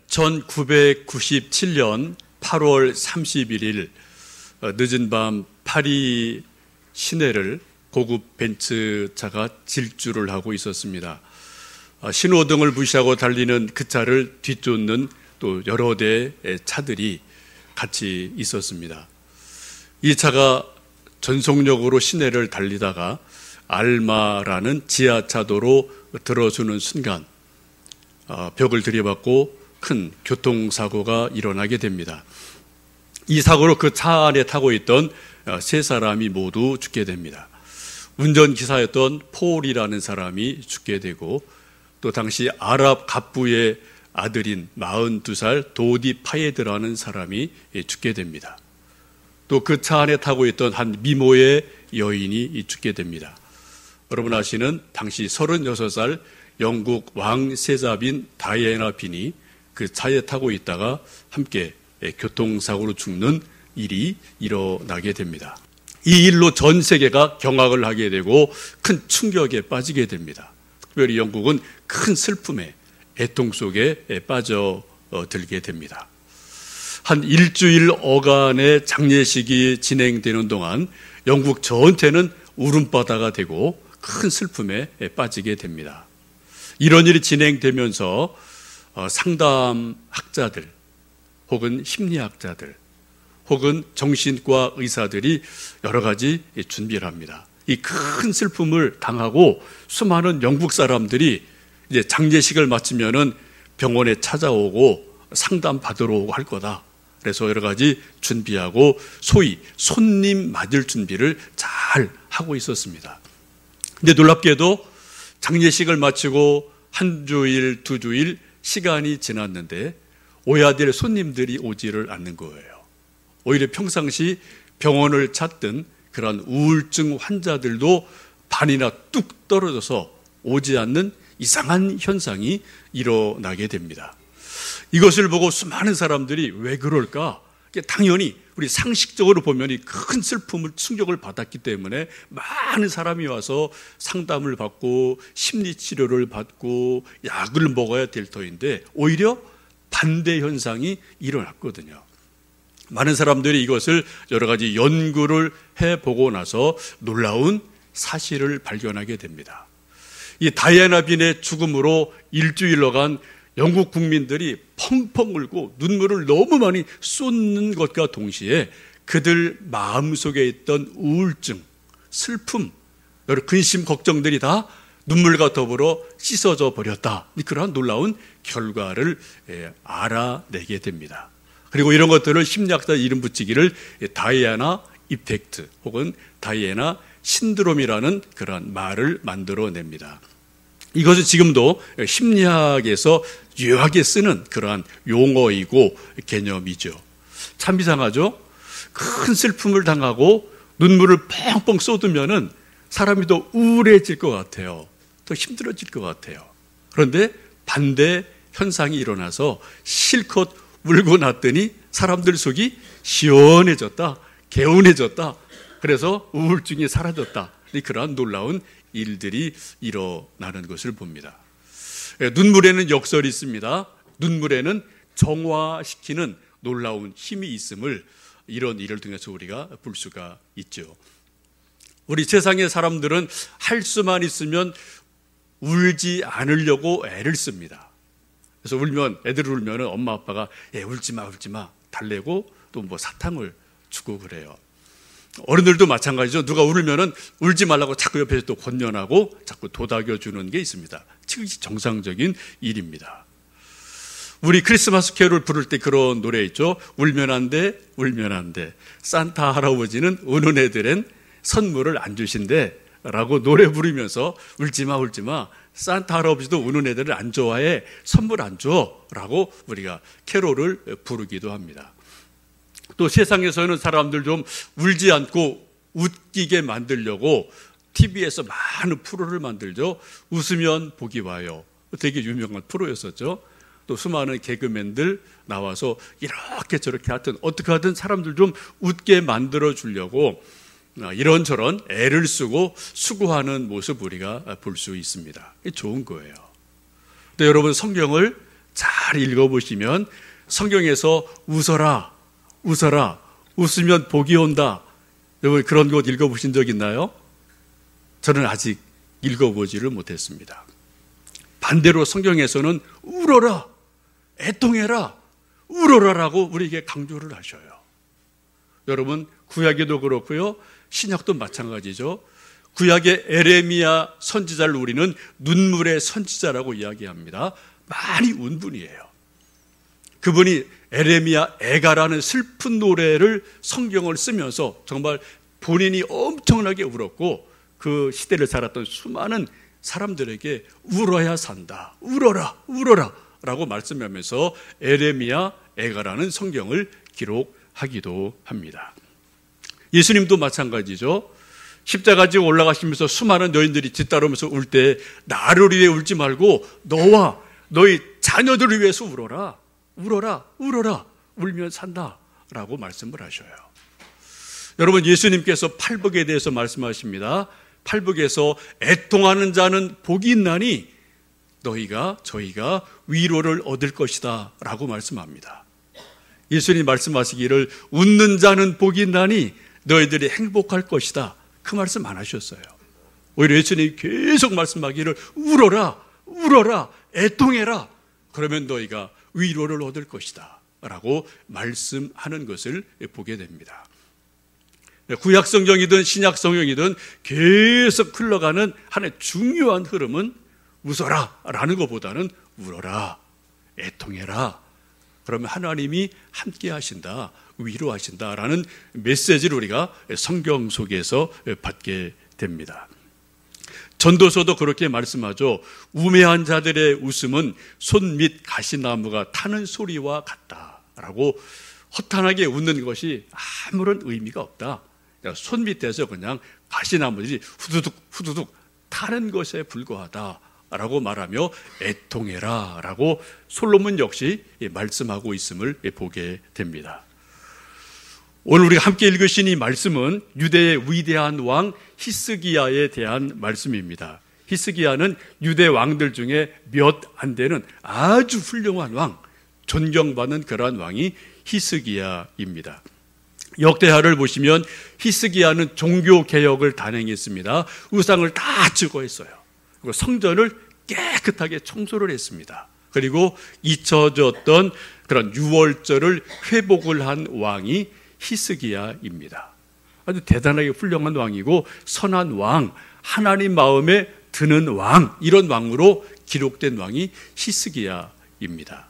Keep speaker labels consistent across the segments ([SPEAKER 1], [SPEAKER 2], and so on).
[SPEAKER 1] 1997년 8월 31일 늦은 밤 파리 시내를 고급 벤츠차가 질주를 하고 있었습니다. 신호등을 무시하고 달리는 그 차를 뒤쫓는 또 여러 대의 차들이 같이 있었습니다. 이 차가 전속력으로 시내를 달리다가 알마라는 지하차도로 들어서는 순간 벽을 들이받고 큰 교통사고가 일어나게 됩니다. 이 사고로 그 차 안에 타고 있던 세 사람이 모두 죽게 됩니다. 운전기사였던 폴이라는 사람이 죽게 되고 또 당시 아랍 갑부의 아들인 42살 도디 파예드라는 사람이 죽게 됩니다. 또 그 차 안에 타고 있던 한 미모의 여인이 죽게 됩니다. 여러분 아시는 당시 36살 영국 왕세자빈 다이애나 빈이 그 차에 타고 있다가 함께 교통사고로 죽는 일이 일어나게 됩니다. 이 일로 전 세계가 경악을 하게 되고 큰 충격에 빠지게 됩니다. 특별히 영국은 큰 슬픔에 애통 속에 빠져들게 됩니다. 한 일주일 어간의 장례식이 진행되는 동안 영국 전체는 울음바다가 되고 큰 슬픔에 빠지게 됩니다. 이런 일이 진행되면서 상담학자들 혹은 심리학자들 혹은 정신과 의사들이 여러 가지 준비를 합니다. 이 큰 슬픔을 당하고 수많은 영국 사람들이 이제 장례식을 마치면은 병원에 찾아오고 상담 받으러 오고 할 거다. 그래서 여러 가지 준비하고 소위 손님 맞을 준비를 잘 하고 있었습니다. 근데 놀랍게도 장례식을 마치고 한 주일, 두 주일 시간이 지났는데 오야 될 손님들이 오지를 않는 거예요. 오히려 평상시 병원을 찾던 그런 우울증 환자들도 반이나 뚝 떨어져서 오지 않는 이상한 현상이 일어나게 됩니다. 이것을 보고 수많은 사람들이 왜 그럴까? 당연히 우리 상식적으로 보면 이 큰 슬픔을 충격을 받았기 때문에 많은 사람이 와서 상담을 받고 심리치료를 받고 약을 먹어야 될 터인데 오히려 반대 현상이 일어났거든요. 많은 사람들이 이것을 여러 가지 연구를 해보고 나서 놀라운 사실을 발견하게 됩니다. 이 다이애나 빈의 죽음으로 일주일여간 영국 국민들이 펑펑 울고 눈물을 너무 많이 쏟는 것과 동시에 그들 마음속에 있던 우울증, 슬픔, 여러 근심, 걱정들이 다 눈물과 더불어 씻어져 버렸다. 그러한 놀라운 결과를 알아내게 됩니다. 그리고 이런 것들을 심리학자 이름 붙이기를 다이애나 이펙트 혹은 다이애나 신드롬이라는 그런 말을 만들어냅니다. 이것은 지금도 심리학에서 유효하게 쓰는 그러한 용어이고 개념이죠. 참 이상하죠? 큰 슬픔을 당하고 눈물을 펑펑 쏟으면은 사람이 더 우울해질 것 같아요. 더 힘들어질 것 같아요. 그런데 반대 현상이 일어나서 실컷 울고 났더니 사람들 속이 시원해졌다, 개운해졌다. 그래서 우울증이 사라졌다. 그러한 놀라운 일들이 일어나는 것을 봅니다. 눈물에는 역설이 있습니다. 눈물에는 정화시키는 놀라운 힘이 있음을 이런 일을 통해서 우리가 볼 수가 있죠. 우리 세상의 사람들은 할 수만 있으면 울지 않으려고 애를 씁니다. 그래서 애들 울면 엄마 아빠가 울지 마 달래고 또 뭐 사탕을 주고 그래요. 어른들도 마찬가지죠. 누가 울면은 울지 말라고 자꾸 옆에서 또 권면하고 자꾸 도닥여 주는 게 있습니다. 즉시 정상적인 일입니다. 우리 크리스마스 캐롤 부를 때 그런 노래 있죠. 울면 안 돼, 울면 안 돼. 산타 할아버지는 우는 애들엔 선물을 안 주신대 라고 노래 부르면서 울지 마. 산타 할아버지도 우는 애들을 안 좋아해. 선물 안 줘. 라고 우리가 캐롤을 부르기도 합니다. 또 세상에서는 사람들 좀 울지 않고 웃기게 만들려고 TV에서 많은 프로를 만들죠. 웃으면 복이 와요. 되게 유명한 프로였었죠. 또 수많은 개그맨들 나와서 이렇게 저렇게 하여튼 어떻게 하든 사람들 좀 웃게 만들어 주려고 이런저런 애를 쓰고 수고하는 모습 우리가 볼 수 있습니다. 이게 좋은 거예요. 근데 여러분 성경을 잘 잘 읽어보시면 성경에서 웃어라, 웃어라, 웃으면 복이 온다. 여러분 그런 것 읽어보신 적 있나요? 저는 아직 읽어보지를 못했습니다. 반대로 성경에서는 울어라, 애통해라, 울어라라고 우리에게 강조를 하셔요. 여러분 구약에도 그렇고요, 신약도 마찬가지죠. 구약의 에레미야 선지자를 우리는 눈물의 선지자라고 이야기합니다. 많이 운 분이에요. 그분이 에레미야 애가라는 슬픈 노래를 성경을 쓰면서 정말 본인이 엄청나게 울었고 그 시대를 살았던 수많은 사람들에게 울어야 산다, 울어라, 울어라 라고 말씀하면서 에레미야 애가라는 성경을 기록하기도 합니다. 예수님도 마찬가지죠. 십자가 지고 올라가시면서 수많은 여인들이 뒤따르면서 울 때 나를 위해 울지 말고 너와 너희 자녀들을 위해서 울어라, 울어라, 울어라, 울면 산다 라고 말씀을 하셔요. 여러분 예수님께서 팔복에 대해서 말씀하십니다. 팔복에서 애통하는 자는 복이 있나니 저희가 위로를 얻을 것이다 라고 말씀합니다. 예수님 말씀하시기를 웃는 자는 복이 있나니 너희들이 행복할 것이다, 그 말씀 안 하셨어요. 오히려 예수님이 계속 말씀하기를 울어라, 울어라, 애통해라, 그러면 너희가 위로를 얻을 것이다 라고 말씀하는 것을 보게 됩니다. 구약 성경이든 신약 성경이든 계속 흘러가는 하나의 중요한 흐름은 웃어라 라는 것보다는 울어라, 애통해라, 그러면 하나님이 함께 하신다, 위로하신다라는 메시지를 우리가 성경 속에서 받게 됩니다. 전도서도 그렇게 말씀하죠. 우매한 자들의 웃음은 손 밑 가시나무가 타는 소리와 같다라고, 허탄하게 웃는 것이 아무런 의미가 없다. 손 밑에서 그냥 가시나무들이 후두둑 후두둑 타는 것에 불과하다라고 말하며 애통해라 라고 솔로몬 역시 말씀하고 있음을 보게 됩니다. 오늘 우리가 함께 읽으신 이 말씀은 유대의 위대한 왕 히스기야에 대한 말씀입니다. 히스기야는 유대 왕들 중에 몇 안 되는 아주 훌륭한 왕, 존경받는 그러한 왕이 히스기야입니다. 역대하를 보시면 히스기야는 종교개혁을 단행했습니다. 우상을 다 제거했어요. 그리고 성전을 깨끗하게 청소를 했습니다. 그리고 잊혀졌던 그런 유월절을 회복을 한 왕이 히스기야입니다. 아주 대단하게 훌륭한 왕이고 선한 왕, 하나님 마음에 드는 왕, 이런 왕으로 기록된 왕이 히스기야입니다.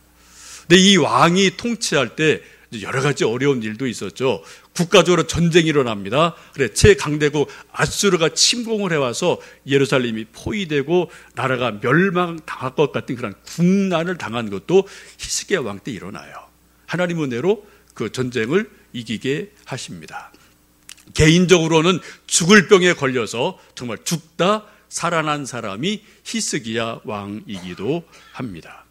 [SPEAKER 1] 근데 이 왕이 통치할 때 여러 가지 어려운 일도 있었죠. 국가적으로 전쟁이 일어납니다. 그래 최강대국 아수르가 침공을 해와서 예루살렘이 포위되고 나라가 멸망당할 것 같은 그런 국난을 당한 것도 히스기야 왕 때 일어나요. 하나님 은혜로 그 전쟁을 이기게 하십니다. 개인적으로는 죽을 병에 걸려서 정말 죽다 살아난 사람이 히스기야 왕이기도 합니다.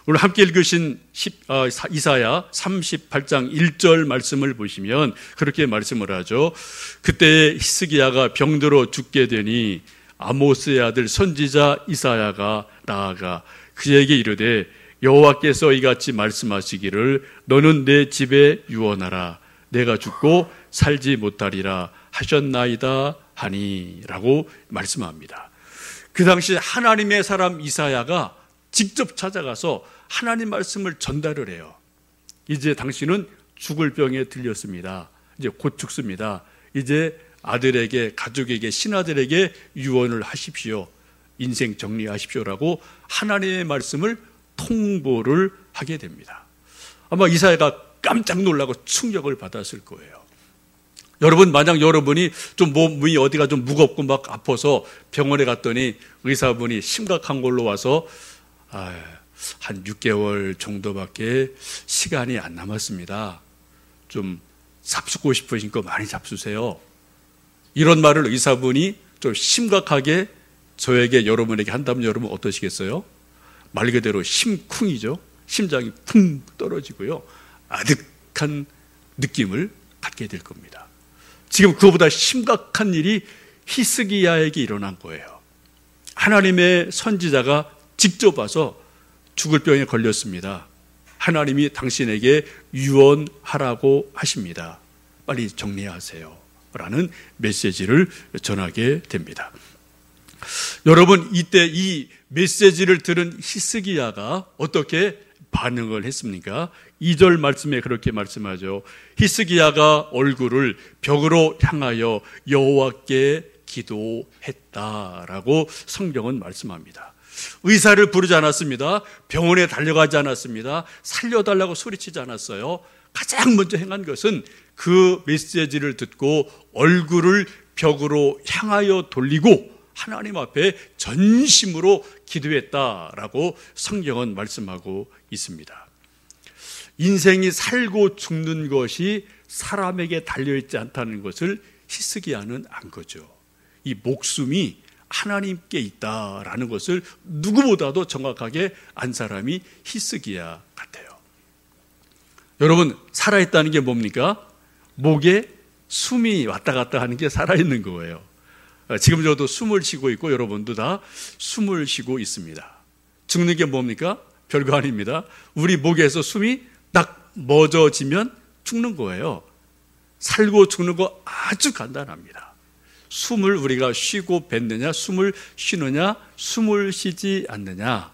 [SPEAKER 1] 오늘 함께 읽으신 이사야 38장 1절 말씀을 보시면 그렇게 말씀을 하죠. 그때 히스기야가 병들어 죽게 되니 아모스의 아들 선지자 이사야가 나아가 그에게 이르되 여호와께서 이같이 말씀하시기를 너는 내 집에 유언하라 내가 죽고 살지 못하리라 하셨나이다 하니 라고 말씀합니다. 그 당시 하나님의 사람 이사야가 직접 찾아가서 하나님 말씀을 전달을 해요. 이제 당신은 죽을 병에 들렸습니다. 이제 곧 죽습니다. 이제 아들에게, 가족에게, 신하들에게 유언을 하십시오. 인생 정리하십시오라고 하나님의 말씀을 통보를 하게 됩니다. 아마 이사야가 깜짝 놀라고 충격을 받았을 거예요. 여러분, 만약 여러분이 좀 몸이 어디가 좀 무겁고 막 아파서 병원에 갔더니 의사분이 심각한 걸로 와서 한 6개월 정도밖에 시간이 안 남았습니다. 좀 잡수고 싶으신 거 많이 잡수세요. 이런 말을 의사분이 좀 심각하게 저에게, 여러분에게 한다면 여러분 어떠시겠어요? 말 그대로 심쿵이죠. 심장이 쿵 떨어지고요. 아득한 느낌을 받게 될 겁니다. 지금 그거보다 심각한 일이 히스기야에게 일어난 거예요. 하나님의 선지자가 직접 와서 죽을 병에 걸렸습니다. 하나님이 당신에게 유언하라고 하십니다. 빨리 정리하세요. 라는 메시지를 전하게 됩니다. 여러분, 이때 이 메시지를 들은 히스기야가 어떻게 반응을 했습니까? 2절 말씀에 그렇게 말씀하죠. 히스기야가 얼굴을 벽으로 향하여 여호와께 기도했다라고 성경은 말씀합니다. 의사를 부르지 않았습니다. 병원에 달려가지 않았습니다. 살려달라고 소리치지 않았어요. 가장 먼저 행한 것은 그 메시지를 듣고 얼굴을 벽으로 향하여 돌리고 하나님 앞에 전심으로 기도했다라고 성경은 말씀하고 있습니다. 인생이 살고 죽는 것이 사람에게 달려있지 않다는 것을 히스기야는 안 거죠. 이 목숨이 하나님께 있다라는 것을 누구보다도 정확하게 안 사람이 히스기야 같아요. 여러분, 살아있다는 게 뭡니까? 목에 숨이 왔다 갔다 하는 게 살아있는 거예요. 지금 저도 숨을 쉬고 있고 여러분도 다 숨을 쉬고 있습니다. 죽는 게 뭡니까? 별거 아닙니다. 우리 목에서 숨이 딱 멎어지면 죽는 거예요. 살고 죽는 거 아주 간단합니다. 숨을 우리가 쉬고 뱉느냐, 숨을 쉬느냐, 숨을 쉬지 않느냐,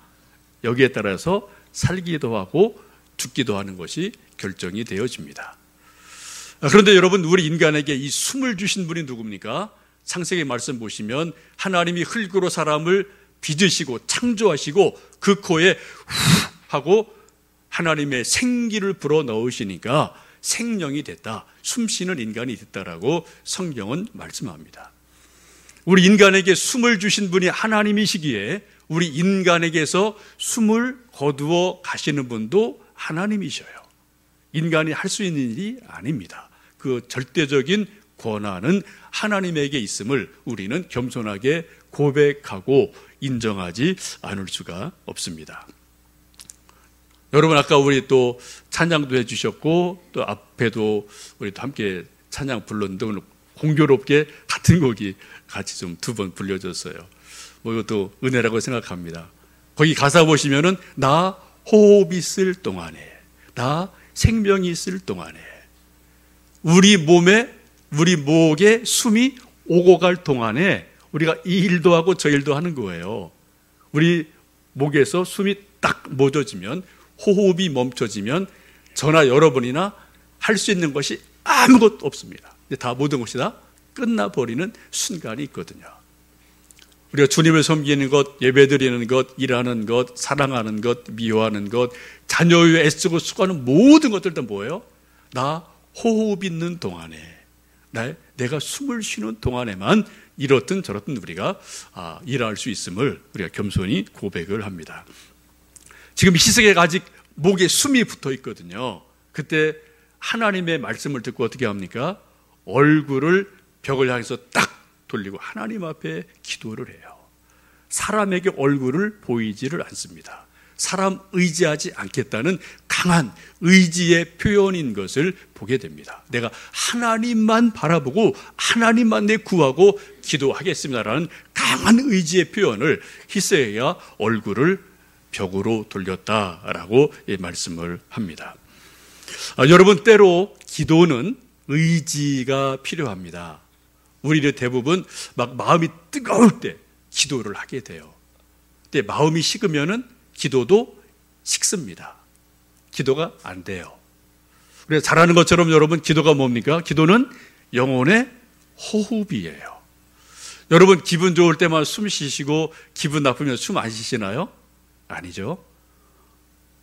[SPEAKER 1] 여기에 따라서 살기도 하고 죽기도 하는 것이 결정이 되어집니다. 그런데 여러분, 우리 인간에게 이 숨을 주신 분이 누굽니까? 창세기 말씀 보시면 하나님이 흙으로 사람을 빚으시고 창조하시고 그 코에 후 하고 하나님의 생기를 불어 넣으시니까 생명이 됐다, 숨쉬는 인간이 됐다라고 성경은 말씀합니다. 우리 인간에게 숨을 주신 분이 하나님이시기에 우리 인간에게서 숨을 거두어 가시는 분도 하나님이셔요. 인간이 할 수 있는 일이 아닙니다. 그 절대적인 권한은 하나님에게 있음을 우리는 겸손하게 고백하고 인정하지 않을 수가 없습니다. 여러분, 아까 우리 또 찬양도 해주셨고 또 앞에도 우리 또 함께 찬양 불렀는데 오늘 공교롭게 같은 곡이 같이 좀 2번 불려졌어요. 뭐 이것도 은혜라고 생각합니다. 거기 가사 보시면은 나 호흡이 있을 동안에, 나 생명이 있을 동안에, 우리 몸에, 우리 목에 숨이 오고 갈 동안에 우리가 이 일도 하고 저 일도 하는 거예요. 우리 목에서 숨이 딱 멎어지면, 호흡이 멈춰지면 저나 여러분이나 할 수 있는 것이 아무것도 없습니다. 다 모든 것이 다 끝나버리는 순간이 있거든요. 우리가 주님을 섬기는 것, 예배드리는 것, 일하는 것, 사랑하는 것, 미워하는 것, 자녀 위해 애쓰고 수고하는 모든 것들 다 뭐예요? 나 호흡 있는 동안에, 내가 숨을 쉬는 동안에만 이렇든 저렇든 우리가 일할 수 있음을 우리가 겸손히 고백을 합니다. 지금 히스기야가 아직 목에 숨이 붙어 있거든요. 그때 하나님의 말씀을 듣고 어떻게 합니까? 얼굴을 벽을 향해서 딱 돌리고 하나님 앞에 기도를 해요. 사람에게 얼굴을 보이지를 않습니다. 사람 의지하지 않겠다는 강한 의지의 표현인 것을 보게 됩니다. 내가 하나님만 바라보고 하나님만 내 구하고 기도하겠습니다라는 강한 의지의 표현을 히스기야가 얼굴을 벽으로 돌렸다라고 말씀을 합니다. 여러분, 때로 기도는 의지가 필요합니다. 우리는 대부분 막 마음이 뜨거울 때 기도를 하게 돼요. 근데 마음이 식으면은 기도도 식습니다. 기도가 안 돼요. 그래서 잘 아는 것처럼 여러분, 기도가 뭡니까? 기도는 영혼의 호흡이에요. 여러분, 기분 좋을 때만 숨 쉬시고 기분 나쁘면 숨 안 쉬시나요? 아니죠.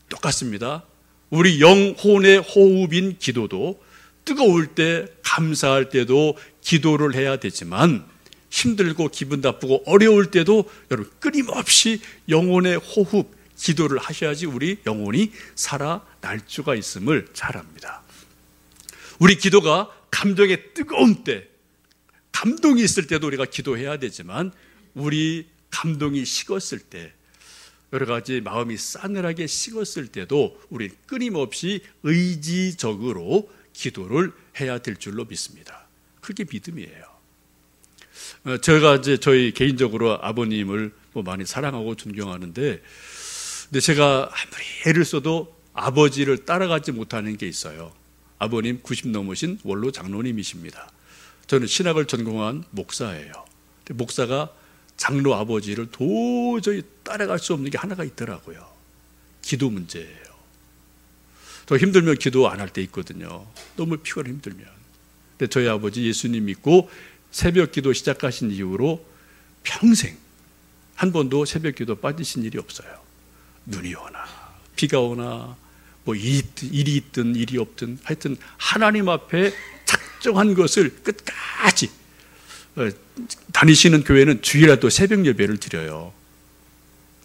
[SPEAKER 1] 똑같습니다. 우리 영혼의 호흡인 기도도 뜨거울 때, 감사할 때도 기도를 해야 되지만 힘들고 기분 나쁘고 어려울 때도 여러분 끊임없이 영혼의 호흡, 기도를 하셔야지 우리 영혼이 살아날 수가 있음을 잘 압니다. 우리 기도가 감정의 뜨거운 때, 감동이 있을 때도 우리가 기도해야 되지만 우리 감동이 식었을 때, 여러 가지 마음이 싸늘하게 식었을 때도 우리 끊임없이 의지적으로 기도를 해야 될 줄로 믿습니다. 그게 믿음이에요. 제가 이제 저희 개인적으로 아버님을 많이 사랑하고 존경하는데 근데 제가 아무리 애를 써도 아버지를 따라가지 못하는 게 있어요. 아버님 90 넘으신 원로 장로님이십니다. 저는 신학을 전공한 목사예요. 근데 목사가 장로 아버지를 도저히 따라갈 수 없는 게 하나가 있더라고요. 기도 문제예요. 더 힘들면 기도 안 할 때 있거든요. 너무 피곤해 힘들면. 근데 저희 아버지 예수님 믿고 새벽 기도 시작하신 이후로 평생 한 번도 새벽 기도 빠지신 일이 없어요. 눈이 오나 비가 오나 뭐 일이 있든 일이 없든 하여튼 하나님 앞에 작정한 것을 끝까지 다니시는 교회는 주일에도 새벽 예배를 드려요.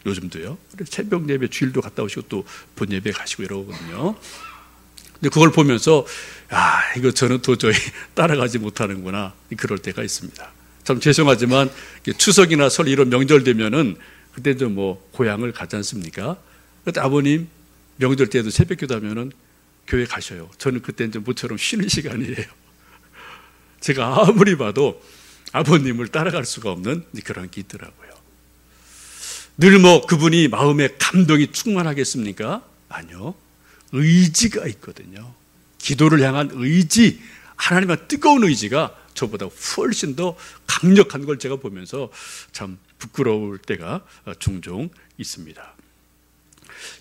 [SPEAKER 1] 요즘도요. 새벽 예배 주일도 갔다 오시고 또 본 예배 가시고 이러거든요. 근데 그걸 보면서 이거 저는 도저히 따라가지 못하는구나 그럴 때가 있습니다. 참 죄송하지만 추석이나 설 이런 명절 되면은 그때 좀 뭐 고향을 가지 않습니까? 그때 아버님 명절 때도 새벽 기도하면은 교회 가셔요. 저는 그때 이제 모처럼 쉬는 시간이에요. 제가 아무리 봐도 아버님을 따라갈 수가 없는 그런 게 있더라고요. 늘 뭐 그분이 마음에 감동이 충만하겠습니까? 아니요. 의지가 있거든요. 기도를 향한 의지, 하나님의 뜨거운 의지가 저보다 훨씬 더 강력한 걸 제가 보면서 참 부끄러울 때가 종종 있습니다.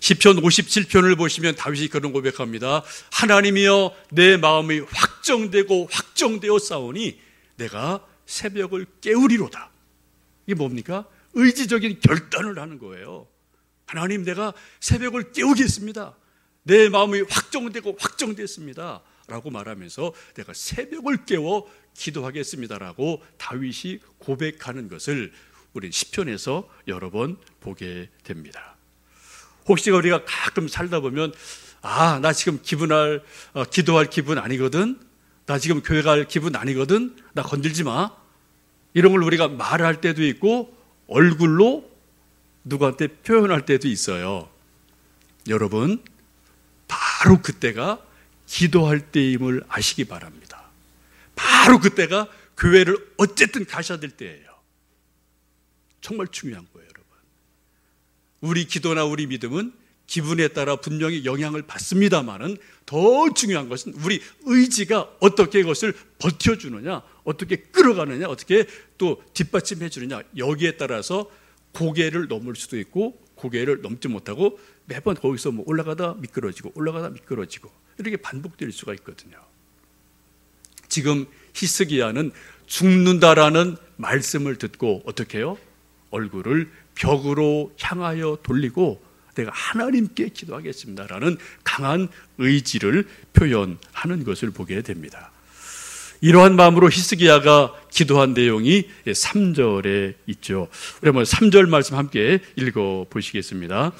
[SPEAKER 1] 시편 57편을 보시면 다윗이 그런 고백합니다. 하나님이여 내 마음이 확정되어 싸우니 내가 새벽을 깨우리로다. 이게 뭡니까? 의지적인 결단을 하는 거예요. 하나님 내가 새벽을 깨우겠습니다. 내 마음이 확정됐습니다 라고 말하면서 내가 새벽을 깨워 기도하겠습니다라고 다윗이 고백하는 것을 우리 시편에서 여러 번 보게 됩니다. 혹시 우리가 가끔 살다 보면 나 지금 기도할 기분 아니거든, 나 지금 교회 갈 기분 아니거든, 나 건들지 마, 이런 걸 우리가 말할 때도 있고 얼굴로 누구한테 표현할 때도 있어요. 여러분 바로 그때가 기도할 때임을 아시기 바랍니다. 바로 그때가 교회를 어쨌든 가셔야 될 때예요. 정말 중요한 거예요, 여러분. 우리 기도나 우리 믿음은 기분에 따라 분명히 영향을 받습니다만은 더 중요한 것은 우리 의지가 어떻게 이것을 버텨주느냐, 어떻게 끌어가느냐, 어떻게 또 뒷받침해 주느냐, 여기에 따라서 고개를 넘을 수도 있고 고개를 넘지 못하고 매번 거기서 뭐 올라가다 미끄러지고 이렇게 반복될 수가 있거든요. 지금 히스기야는 죽는다라는 말씀을 듣고 어떻게 해요? 얼굴을 벽으로 향하여 돌리고 내가 하나님께 기도하겠습니다라는 강한 의지를 표현하는 것을 보게 됩니다. 이러한 마음으로 히스기야가 기도한 내용이 3절에 있죠. 우리 한번 3절 말씀 함께 읽어보시겠습니다.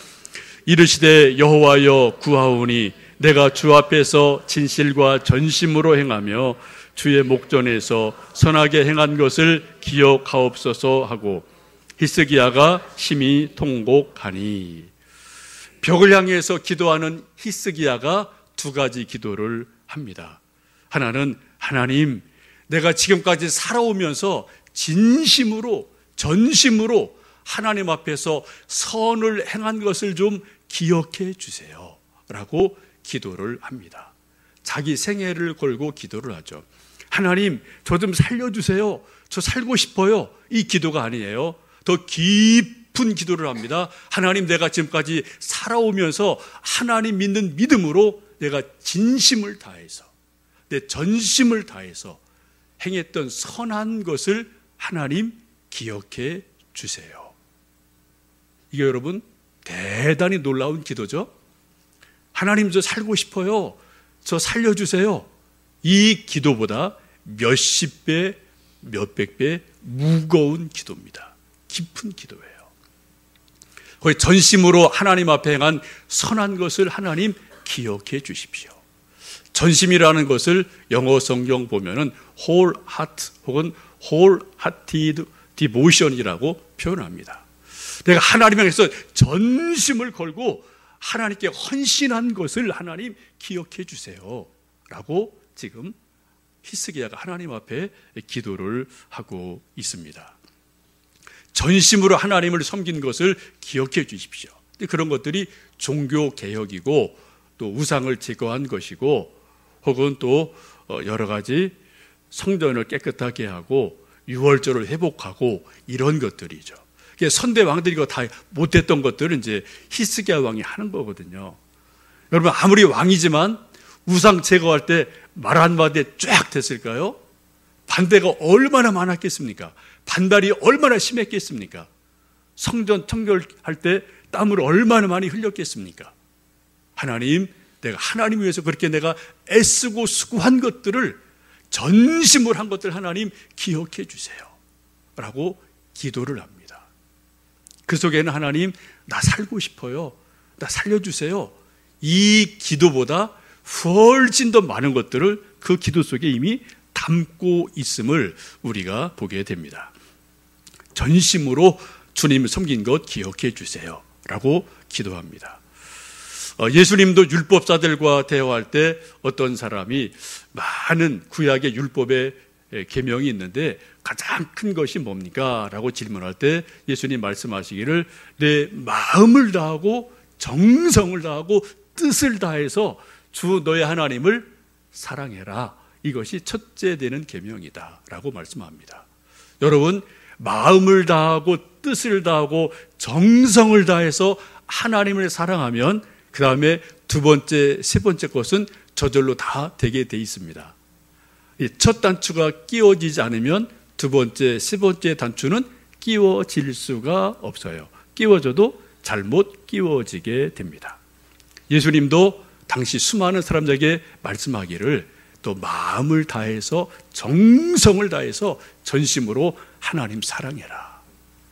[SPEAKER 1] 이르시되 여호와여 구하오니 내가 주 앞에서 진실과 전심으로 행하며 주의 목전에서 선하게 행한 것을 기억하옵소서 하고 히스기야가 심히 통곡하니. 벽을 향해서 기도하는 히스기야가 두 가지 기도를 합니다. 하나는 하나님, 내가 지금까지 살아오면서 진심으로 전심으로 하나님 앞에서 선을 행한 것을 좀 기억해 주세요 라고 기도를 합니다. 자기 생애를 걸고 기도를 하죠. 하나님, 저 좀 살려주세요, 저 살고 싶어요, 이 기도가 아니에요. 더 깊은 기도를 합니다. 하나님, 내가 지금까지 살아오면서 하나님 믿는 믿음으로 내가 진심을 다해서 내 전심을 다해서 행했던 선한 것을 하나님 기억해 주세요. 이게 여러분 대단히 놀라운 기도죠. 하나님, 저 살고 싶어요, 저 살려주세요. 이 기도보다 몇십 배, 몇백 배 무거운 기도입니다. 깊은 기도예요. 거의 전심으로 하나님 앞에 행한 선한 것을 하나님 기억해 주십시오. 전심이라는 것을 영어 성경 보면은 whole heart 혹은 wholehearted devotion이라고 표현합니다. 내가 하나님 향해서 전심을 걸고 하나님께 헌신한 것을 하나님 기억해 주세요 라고 지금 히스기야가 하나님 앞에 기도를 하고 있습니다. 전심으로 하나님을 섬긴 것을 기억해 주십시오. 그런 것들이 종교 개혁이고 또 우상을 제거한 것이고 혹은 또 여러 가지 성전을 깨끗하게 하고 유월절을 회복하고 이런 것들이죠. 선대 왕들이 이거 다 못했던 것들은 이제 히스기야 왕이 하는 거거든요. 여러분 아무리 왕이지만 우상 제거할 때 말 한마디에 쫙 됐을까요? 반대가 얼마나 많았겠습니까? 반발이 얼마나 심했겠습니까? 성전 청결할 때 땀을 얼마나 많이 흘렸겠습니까? 하나님, 내가 하나님 위해서 그렇게 내가 애쓰고 수고한 것들을 전심을 한 것들 하나님 기억해 주세요 라고 기도를 합니다. 그 속에는 하나님 나 살고 싶어요, 나 살려주세요, 이 기도보다 훨씬 더 많은 것들을 그 기도 속에 이미 담고 있음을 우리가 보게 됩니다. 전심으로 주님을 섬긴 것 기억해 주세요 라고 기도합니다. 예수님도 율법사들과 대화할 때 어떤 사람이 많은 구약의 율법의 계명이 있는데 가장 큰 것이 뭡니까? 라고 질문할 때 예수님 말씀하시기를 내 마음을 다하고 정성을 다하고 뜻을 다해서 주 너의 하나님을 사랑해라. 이것이 첫째 되는 계명이다 라고 말씀합니다. 여러분 마음을 다하고 뜻을 다하고 정성을 다해서 하나님을 사랑하면 그 다음에 두 번째, 세 번째 것은 저절로 다 되게 돼 있습니다. 이 첫 단추가 끼워지지 않으면 두 번째, 세 번째 단추는 끼워질 수가 없어요. 끼워져도 잘못 끼워지게 됩니다. 예수님도 당시 수많은 사람들에게 말씀하기를 또 마음을 다해서 정성을 다해서 전심으로 하나님 사랑해라.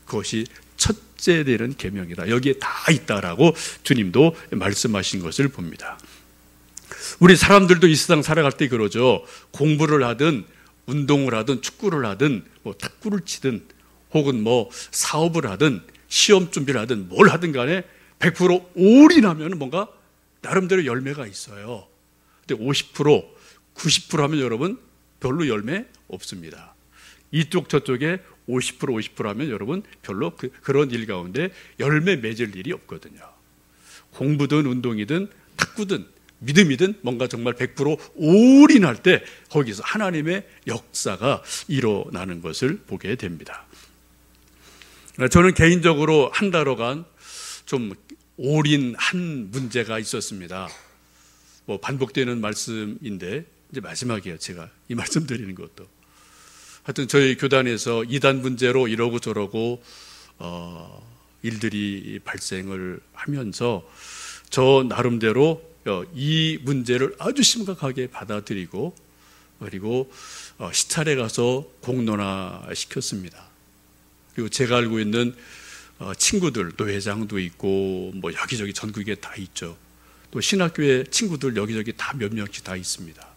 [SPEAKER 1] 그것이 첫째 되는 계명이다. 여기에 다 있다라고 주님도 말씀하신 것을 봅니다. 우리 사람들도 이 세상 살아갈 때 그러죠. 공부를 하든 운동을 하든 축구를 하든 뭐 탁구를 치든 혹은 뭐 사업을 하든 시험 준비를 하든 뭘 하든 간에 100% 올인하면 뭔가 나름대로 열매가 있어요. 근데 50%, 90% 하면 여러분 별로 열매 없습니다. 이쪽 저쪽에 50%, 50% 하면 여러분 별로 그런 일 가운데 열매 맺을 일이 없거든요. 공부든 운동이든 탁구든 믿음이든 뭔가 정말 100% 올인할 때 거기서 하나님의 역사가 일어나는 것을 보게 됩니다. 저는 개인적으로 한 달여간 좀 올인한 문제가 있었습니다. 뭐 반복되는 말씀인데 이제 마지막이에요. 제가 이 말씀 드리는 것도. 하여튼 저희 교단에서 이단 문제로 이러고 저러고 일들이 발생을 하면서 저 나름대로 이 문제를 아주 심각하게 받아들이고 그리고 시찰에 가서 공론화시켰습니다. 그리고 제가 알고 있는 친구들, 또 회장도 있고 뭐 여기저기 전국에 다 있죠. 또 신학교에 친구들 여기저기 다 몇 명씩 다 있습니다.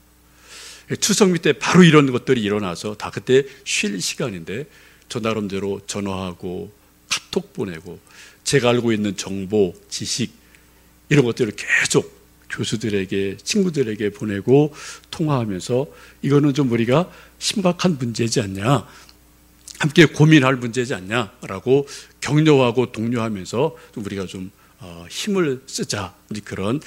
[SPEAKER 1] 추석 밑에 바로 이런 것들이 일어나서 다 그때 쉴 시간인데 저 나름대로 전화하고 카톡 보내고 제가 알고 있는 정보, 지식 이런 것들을 계속 교수들에게 친구들에게 보내고 통화하면서 이거는 좀 우리가 심각한 문제지 않냐, 함께 고민할 문제지 않냐라고 격려하고 독려하면서 우리가 좀 힘을 쓰자, 그런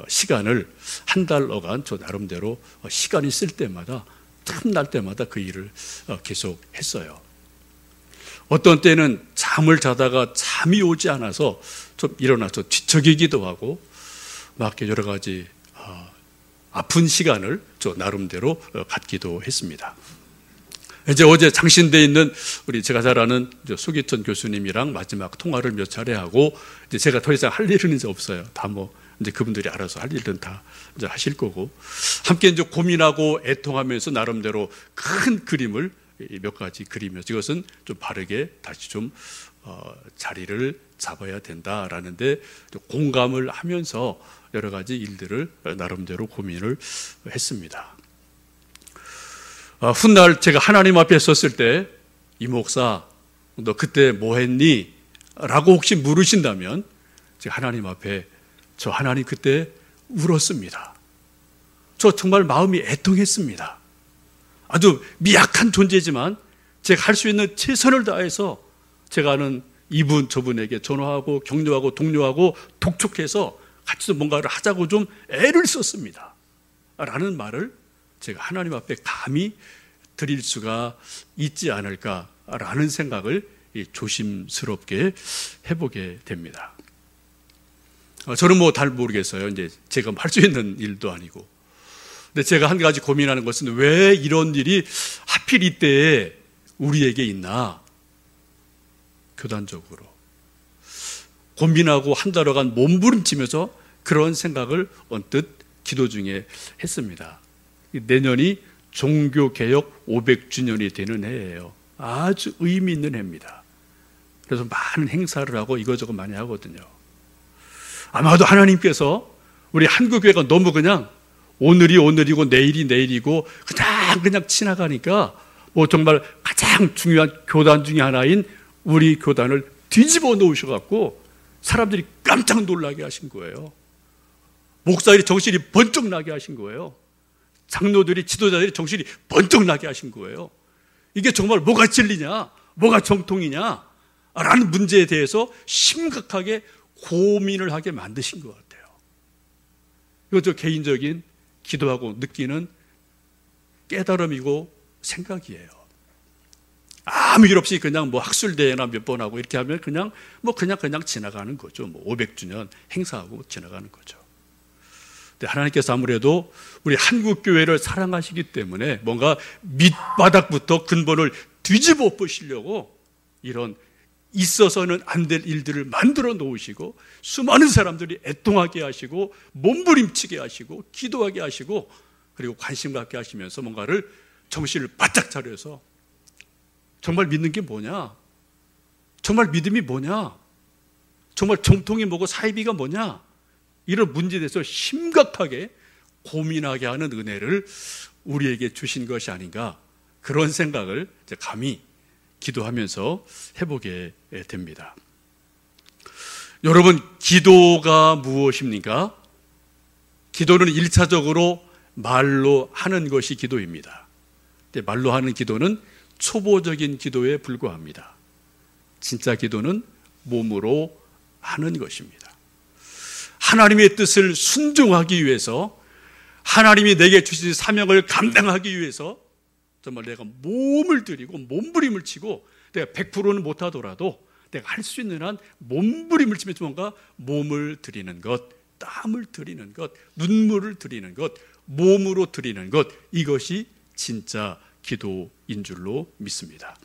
[SPEAKER 1] 시간을 한 달여간 저 나름대로 시간이 쓸 때마다 틈날 때마다 그 일을 계속 했어요. 어떤 때는 잠을 자다가 잠이 오지 않아서 좀 일어나서 뒤척이기도 하고 막 여러 가지 아픈 시간을 저 나름대로 갖기도 했습니다. 이제 어제 장신대에 있는 우리 제가 잘 아는 수기천 교수님이랑 마지막 통화를 몇 차례 하고 이제 제가 더 이상 할 일은 이제 없어요. 다 뭐 이제 그분들이 알아서 할 일은 다 이제 하실 거고 함께 이제 고민하고 애통하면서 나름대로 큰 그림을 몇 가지 그리면서 이것은 좀 바르게 다시 좀 자리를 잡아야 된다라는데 공감을 하면서 여러 가지 일들을 나름대로 고민을 했습니다. 훗날 제가 하나님 앞에 섰을 때 이 목사 너 그때 뭐 했니? 라고 혹시 물으신다면 제가 하나님 앞에 저 하나님 그때 울었습니다. 저 정말 마음이 애통했습니다. 아주 미약한 존재지만 제가 할 수 있는 최선을 다해서 제가 아는 이분 저분에게 전화하고 격려하고 독려하고 독촉해서 같이 좀 뭔가를 하자고 좀 애를 썼습니다. 라는 말을 제가 하나님 앞에 감히 드릴 수가 있지 않을까라는 생각을 조심스럽게 해보게 됩니다. 저는 뭐 잘 모르겠어요. 이제 제가 할 수 있는 일도 아니고. 근데 제가 한 가지 고민하는 것은 왜 이런 일이 하필 이때에 우리에게 있나? 교단적으로. 고민하고 한 달여간 몸부림치면서 그런 생각을 언뜻 기도 중에 했습니다. 내년이 종교개혁 500주년이 되는 해예요. 아주 의미 있는 해입니다. 그래서 많은 행사를 하고 이거저거 많이 하거든요. 아마도 하나님께서 우리 한국교회가 너무 그냥 오늘이 오늘이고 내일이 내일이고 그냥 지나가니까 뭐 정말 가장 중요한 교단 중에 하나인 우리 교단을 뒤집어 놓으셔갖고 사람들이 깜짝 놀라게 하신 거예요. 목사들이 정신이 번쩍 나게 하신 거예요. 장로들이, 지도자들이 정신이 번쩍 나게 하신 거예요. 이게 정말 뭐가 진리냐, 뭐가 정통이냐 라는 문제에 대해서 심각하게 고민을 하게 만드신 것 같아요. 이것도 개인적인 기도하고 느끼는 깨달음이고 생각이에요. 아무 일 없이 그냥 뭐 학술대회나 몇 번 하고 이렇게 하면 그냥 지나가는 거죠. 뭐 500주년 행사하고 지나가는 거죠. 근데 하나님께서 아무래도 우리 한국교회를 사랑하시기 때문에 뭔가 밑바닥부터 근본을 뒤집어 엎으시려고 이런 있어서는 안 될 일들을 만들어 놓으시고 수많은 사람들이 애통하게 하시고 몸부림치게 하시고 기도하게 하시고 그리고 관심 갖게 하시면서 뭔가를 정신을 바짝 차려서 정말 믿는 게 뭐냐? 정말 믿음이 뭐냐? 정말 정통이 뭐고 사이비가 뭐냐? 이런 문제에 대해서 심각하게 고민하게 하는 은혜를 우리에게 주신 것이 아닌가, 그런 생각을 이제 감히 기도하면서 해보게 됩니다. 여러분, 기도가 무엇입니까? 기도는 1차적으로 말로 하는 것이 기도입니다. 근데 말로 하는 기도는 초보적인 기도에 불과합니다. 진짜 기도는 몸으로 하는 것입니다. 하나님의 뜻을 순종하기 위해서, 하나님이 내게 주신 사명을 감당하기 위해서 정말 내가 몸을 들이고 몸부림을 치고, 내가 100%는 못하더라도 내가 할 수 있는 한 몸부림을 치면서 뭔가 몸을 들이는 것, 땀을 들이는 것, 눈물을 들이는 것, 몸으로 들이는 것, 이것이 진짜 기도인 줄로 믿습니다.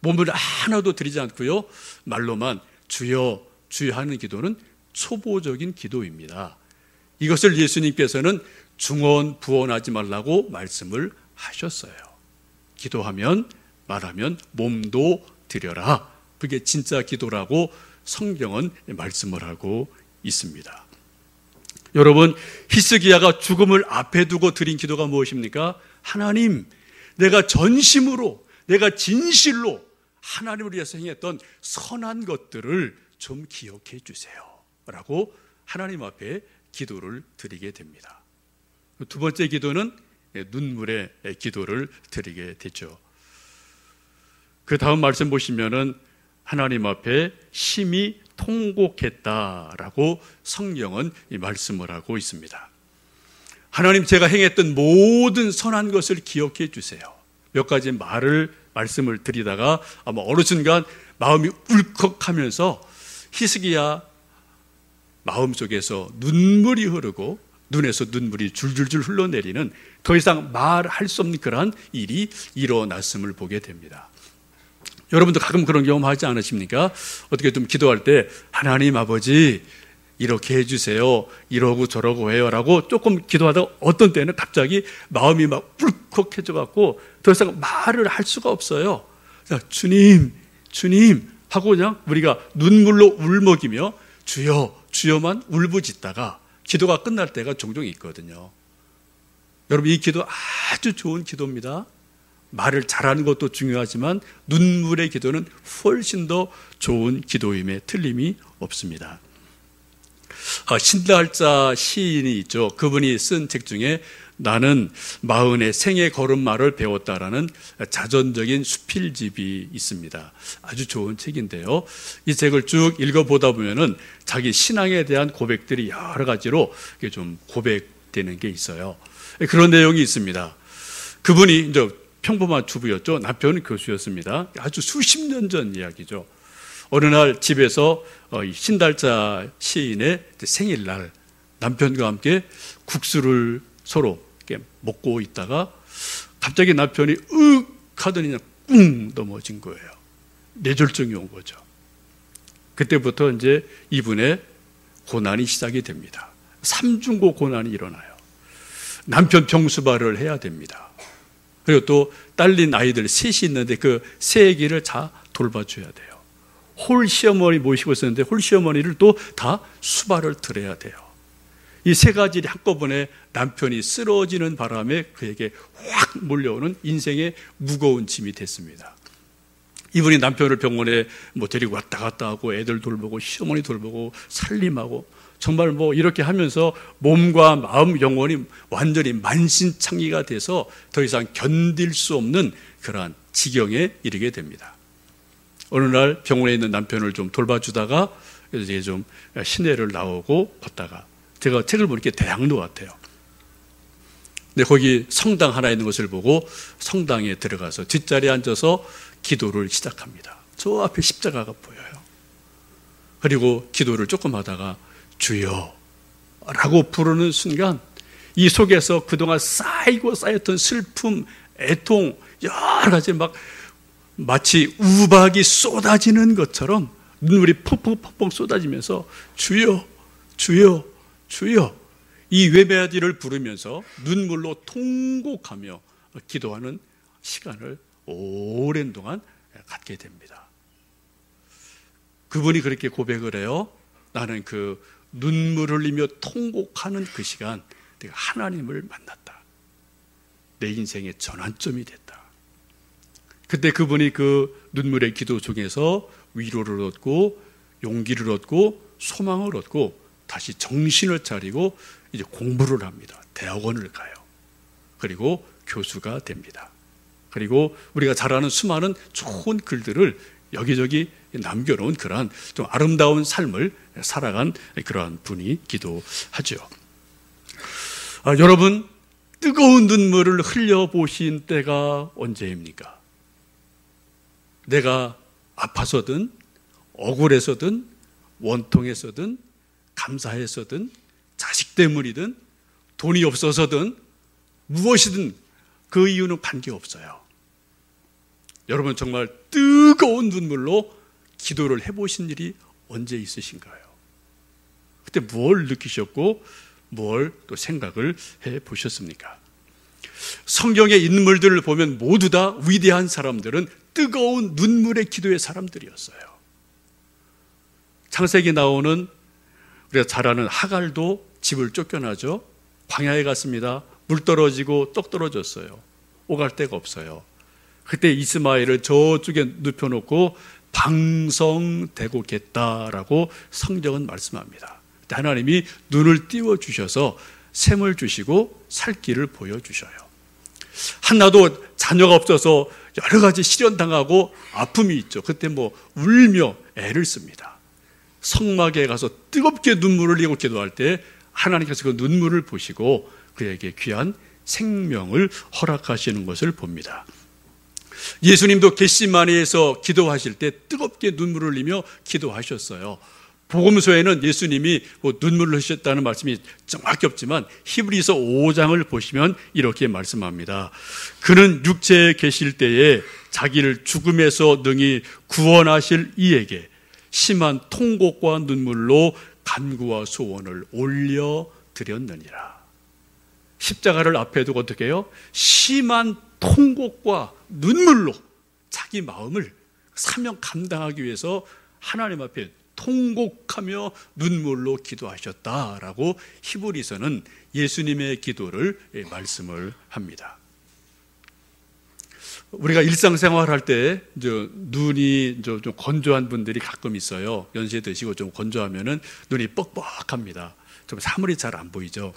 [SPEAKER 1] 몸을 하나도 들이지 않고요, 말로만 주여 주여 하는 기도는 초보적인 기도입니다. 이것을 예수님께서는 중언부언하지 말라고 말씀을 하셨어요. 기도하면, 말하면 몸도 드려라. 그게 진짜 기도라고 성경은 말씀을 하고 있습니다. 여러분, 히스기야가 죽음을 앞에 두고 드린 기도가 무엇입니까? 하나님, 내가 전심으로, 내가 진실로 하나님을 위해서 행했던 선한 것들을 좀 기억해 주세요 라고 하나님 앞에 기도를 드리게 됩니다. 두 번째 기도는 눈물의 기도를 드리게 되죠. 그 다음 말씀 보시면은 하나님 앞에 심히 통곡했다라고 성경은 말씀을 하고 있습니다. 하나님, 제가 행했던 모든 선한 것을 기억해 주세요. 몇 가지 말씀을 드리다가 아마 어느 순간 마음이 울컥하면서 히스기야 마음속에서 눈물이 흐르고 눈에서 눈물이 줄줄줄 흘러내리는, 더 이상 말할 수 없는 그러한 일이 일어났음을 보게 됩니다. 여러분도 가끔 그런 경험 하지 않으십니까? 어떻게 좀 기도할 때 하나님 아버지 이렇게 해주세요, 이러고 저러고 해요 라고 조금 기도하다가 어떤 때는 갑자기 마음이 막 울컥해져 갖고 더 이상 말을 할 수가 없어요. 주님 주님 하고 그냥 우리가 눈물로 울먹이며 주여 주여만 울부짖다가 기도가 끝날 때가 종종 있거든요. 여러분, 이 기도 아주 좋은 기도입니다. 말을 잘하는 것도 중요하지만 눈물의 기도는 훨씬 더 좋은 기도임에 틀림이 없습니다. 신달자 시인이 있죠. 그분이 쓴 책 중에 나는 마흔의 생애 걸음마를 배웠다라는 자전적인 수필집이 있습니다. 아주 좋은 책인데요. 이 책을 쭉 읽어보다 보면은 자기 신앙에 대한 고백들이 여러 가지로 좀 고백되는 게 있어요. 그런 내용이 있습니다. 그분이 이제 평범한 주부였죠. 남편은 교수였습니다. 아주 수십 년 전 이야기죠. 어느 날 집에서 신달자 시인의 생일날 남편과 함께 국수를 서로 이렇게 먹고 있다가 갑자기 남편이 윽 하더니 그냥 꿍 넘어진 거예요. 뇌졸중이 온 거죠. 그때부터 이제 이분의 고난이 시작이 됩니다. 삼중고 고난이 일어나요. 남편 병수발을 해야 됩니다. 그리고 또 딸린 아이들 셋이 있는데 그 세 아기를 다 돌봐줘야 돼요. 홀 시어머니 모시고 있었는데 홀 시어머니를 또 다 수발을 들어야 돼요. 이 세 가지를 한꺼번에 남편이 쓰러지는 바람에 그에게 확 몰려오는 인생의 무거운 짐이 됐습니다. 이분이 남편을 병원에 데리고 왔다 갔다 하고 애들 돌보고 시어머니 돌보고 살림하고 정말 이렇게 하면서 몸과 마음, 영혼이 완전히 만신창이가 돼서 더 이상 견딜 수 없는 그러한 지경에 이르게 됩니다. 어느 날 병원에 있는 남편을 좀 돌봐주다가 이제 좀 시내를 나오고 걷다가 제가 책을 보니까 대학로 같아요. 근데 거기 성당 하나 있는 것을 보고 성당에 들어가서 뒷자리에 앉아서 기도를 시작합니다. 저 앞에 십자가가 보여요. 그리고 기도를 조금 하다가 주여 라고 부르는 순간 이 속에서 그동안 쌓였던 슬픔, 애통 여러 가지 마치 우박이 쏟아지는 것처럼 눈물이 펑펑펑펑 쏟아지면서 주여 주여 주여 이 외배아디를 부르면서 눈물로 통곡하며 기도하는 시간을 오랜 동안 갖게 됩니다. 그분이 그렇게 고백을 해요. 나는 그 눈물을 흘리며 통곡하는 그 시간 내가 하나님을 만났다. 내 인생의 전환점이 됐다. 그때 그분이 그 눈물의 기도 중에서 위로를 얻고 용기를 얻고 소망을 얻고 다시 정신을 차리고 이제 공부를 합니다. 대학원을 가요. 그리고 교수가 됩니다. 그리고 우리가 잘 아는 수많은 좋은 글들을 여기저기 남겨놓은 그러한 좀 아름다운 삶을 살아간 그러한 분이기도 하죠. 여러분, 뜨거운 눈물을 흘려보신 때가 언제입니까? 내가 아파서든 억울해서든 원통해서든 감사해서든 자식 때문이든 돈이 없어서든 무엇이든 그 이유는 관계없어요. 여러분 정말 뜨거운 눈물로 기도를 해보신 일이 언제 있으신가요? 그때 뭘 느끼셨고 뭘 또 생각을 해보셨습니까? 성경의 인물들을 보면 모두 다 위대한 사람들은 뜨거운 눈물의 기도의 사람들이었어요. 창세기 나오는 우리가 잘 아는 하갈도 집을 쫓겨나죠. 광야에 갔습니다. 물 떨어지고 떡 떨어졌어요. 오갈 데가 없어요. 그때 이스마엘을 저쪽에 눕혀놓고 방성되고 겠다라고 성경은 말씀합니다. 하나님이 눈을 띄워주셔서 샘을 주시고 살 길을 보여주셔요. 한나도 자녀가 없어서 여러 가지 시련당하고 아픔이 있죠. 그때 울며 애를 씁니다. 성막에 가서 뜨겁게 눈물을 흘리고 기도할 때 하나님께서 그 눈물을 보시고 그에게 귀한 생명을 허락하시는 것을 봅니다. 예수님도 겟세마네에서 기도하실 때 뜨겁게 눈물을 흘리며 기도하셨어요. 복음서에는 예수님이 눈물을 흘리셨다는 말씀이 정확히 없지만 히브리서 5장을 보시면 이렇게 말씀합니다. 그는 육체에 계실 때에 자기를 죽음에서 능히 구원하실 이에게 심한 통곡과 눈물로 간구와 소원을 올려드렸느니라. 십자가를 앞에 두고 어떻게 해요? 심한 통곡과 눈물로 자기 마음을 사명 감당하기 위해서 하나님 앞에 통곡하며 눈물로 기도하셨다라고 히브리서는 예수님의 기도를 말씀을 합니다. 우리가 일상생활 할 때 눈이 좀 건조한 분들이 가끔 있어요. 연세 드시고 좀 건조하면은 눈이 뻑뻑합니다. 좀 사물이 잘 안 보이죠.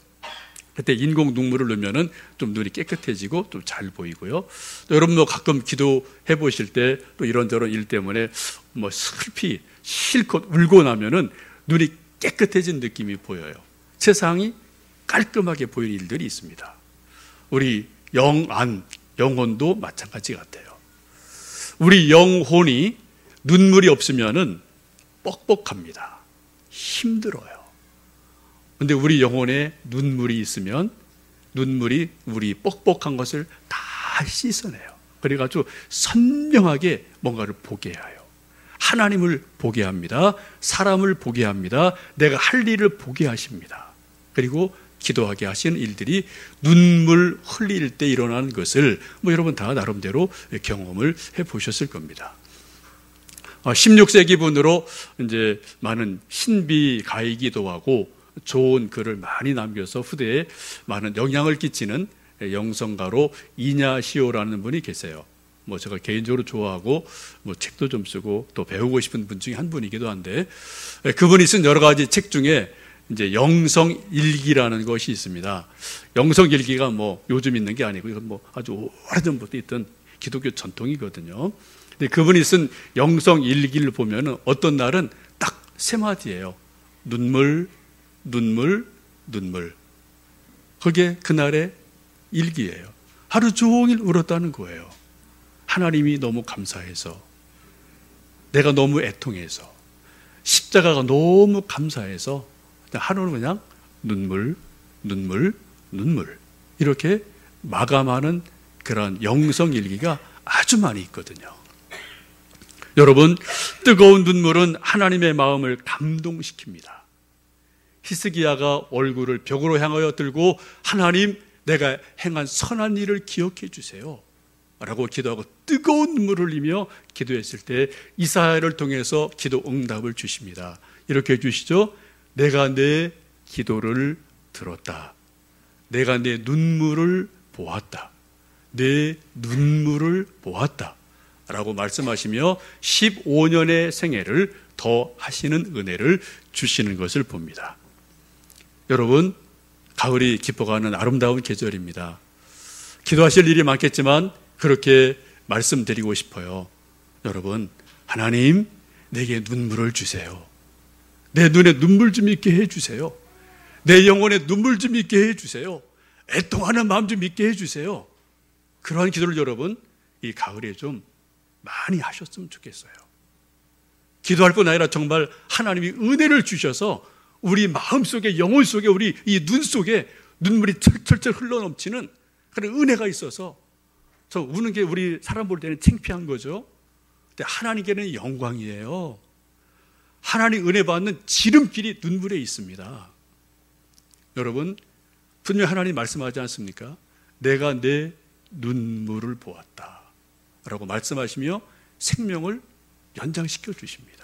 [SPEAKER 1] 그때 인공 눈물을 넣으면은 좀 눈이 깨끗해지고 좀 잘 보이고요. 또 여러분 뭐 가끔 기도해 보실 때 또 이런저런 일 때문에 뭐 슬피 실컷 울고 나면은 눈이 깨끗해진 느낌이 보여요. 세상이 깔끔하게 보이는 일들이 있습니다. 우리 영혼도 마찬가지 같아요. 우리 영혼이 눈물이 없으면은 뻑뻑합니다. 힘들어요. 근데 우리 영혼에 눈물이 있으면 눈물이 우리 뻑뻑한 것을 다 씻어내요. 그래가지고 선명하게 뭔가를 보게 해요. 하나님을 보게 합니다. 사람을 보게 합니다. 내가 할 일을 보게 하십니다. 그리고 기도하게 하시는 일들이 눈물 흘릴 때 일어나는 것을 뭐 여러분 다 나름대로 경험을 해 보셨을 겁니다. 16세기 분으로 이제 많은 신비 가이기도 하고 좋은 글을 많이 남겨서 후대에 많은 영향을 끼치는 영성가로 이냐시오라는 분이 계세요. 뭐 제가 개인적으로 좋아하고 뭐 책도 좀 쓰고 또 배우고 싶은 분 중에 한 분이기도 한데, 그분이 쓴 여러 가지 책 중에 이제 영성일기라는 것이 있습니다. 영성일기가 뭐 요즘 있는 게 아니고 이건 뭐 아주 오래전부터 있던 기독교 전통이거든요. 근데 그분이 쓴 영성일기를 보면은 어떤 날은 딱 세 마디예요. 눈물, 눈물, 눈물. 그게 그날의 일기예요. 하루 종일 울었다는 거예요. 하나님이 너무 감사해서, 내가 너무 애통해서, 십자가가 너무 감사해서 하루는 그냥 눈물, 눈물, 눈물 이렇게 마감하는 그런 영성일기가 아주 많이 있거든요. 여러분, 뜨거운 눈물은 하나님의 마음을 감동시킵니다. 히스기야가 얼굴을 벽으로 향하여 들고 하나님, 내가 행한 선한 일을 기억해 주세요 라고 기도하고 뜨거운 눈물을 흘리며 기도했을 때 이사야를 통해서 기도 응답을 주십니다. 이렇게 해주시죠. 내가 내 기도를 들었다. 내가 내 눈물을 보았다. 내 눈물을 보았다 라고 말씀하시며 15년의 생애를 더 하시는 은혜를 주시는 것을 봅니다. 여러분, 가을이 깊어가는 아름다운 계절입니다. 기도하실 일이 많겠지만 그렇게 말씀드리고 싶어요. 여러분, 하나님, 내게 눈물을 주세요. 내 눈에 눈물 좀 있게 해주세요. 내 영혼에 눈물 좀 있게 해주세요. 애통하는 마음 좀 있게 해주세요. 그러한 기도를 여러분, 이 가을에 좀 많이 하셨으면 좋겠어요. 기도할 뿐 아니라 정말 하나님이 은혜를 주셔서 우리 마음속에, 영혼 속에, 우리 이 눈 속에 눈물이 철철철 흘러넘치는 그런 은혜가 있어서, 저 우는 게 우리 사람 볼 때는 창피한 거죠. 근데 하나님께는 영광이에요. 하나님 은혜 받는 지름길이 눈물에 있습니다. 여러분, 분명 하나님 말씀하지 않습니까? 내가 내 눈물을 보았다 라고 말씀하시며 생명을 연장시켜 주십니다.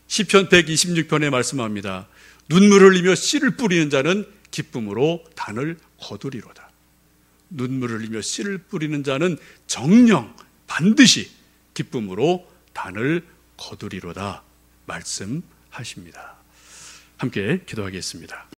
[SPEAKER 1] 시편 126편에 말씀합니다. 눈물을 흘리며 씨를 뿌리는 자는 기쁨으로 단을 거두리로다. 눈물을 흘리며 씨를 뿌리는 자는 정녕 반드시 기쁨으로 단을 거두리로다 말씀하십니다. 함께 기도하겠습니다.